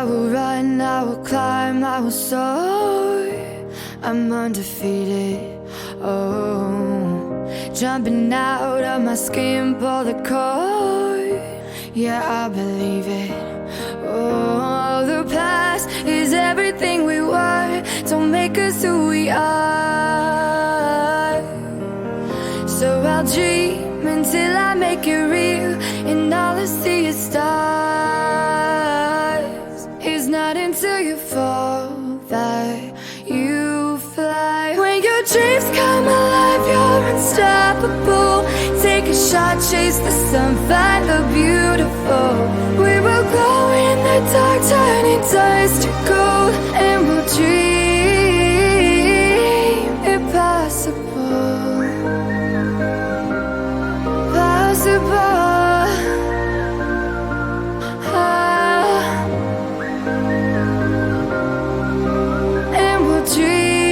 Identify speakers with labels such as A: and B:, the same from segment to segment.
A: will run, I will climb, I will soar. I'm undefeated, oh. Jumping out of my skin, pull the cord. Yeah, I believe it. Oh, the past is everything we were. Don't make us who we are. So I'll dream until I make it real, and all I see is stars. It's not until you fall that you fly. When your dreams come alive, you're unstoppable. Take a shot, chase the sun, find the beautiful. We will glow in the dark, turning dust to gold, and we'll dream impossible. And we'll dream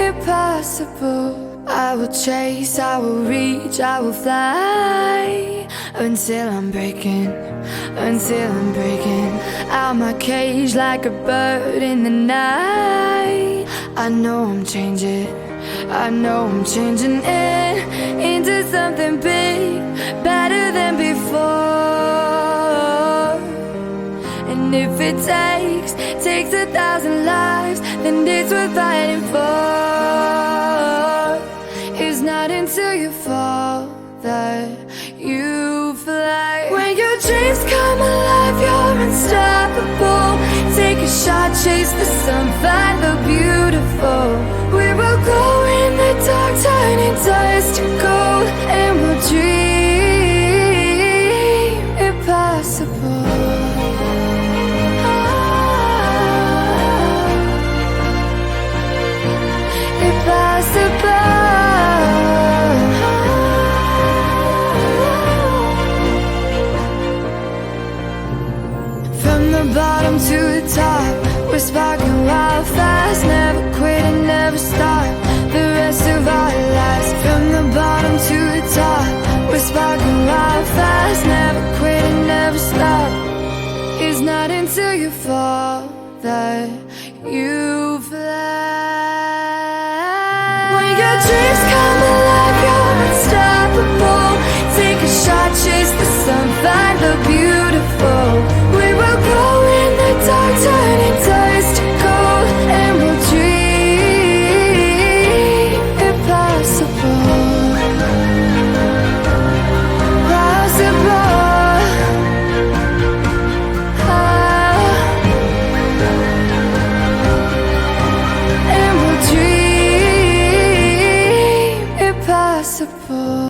A: impossible. I will chase, I will reach, I will fly until I'm breaking out my cage like a bird in the night. I know I'm changing into something big, better than before. And if it takes 1,000 lives, then it's worth fighting for. It's not until you fall that you fly. When your dreams come alive, you're unstoppable. Take a shot, chase the sun, find the beautiful. We will go in the dark, turning dust to gold, and we'll dream impossible. Impossible. From the bottom to the top, we're sparking wild fast. Never quit and never stop the rest of our lives. From the bottom to the top, we're sparking wild fast. Never quit and never stop. It's not until you fall that you fly. When your dreams come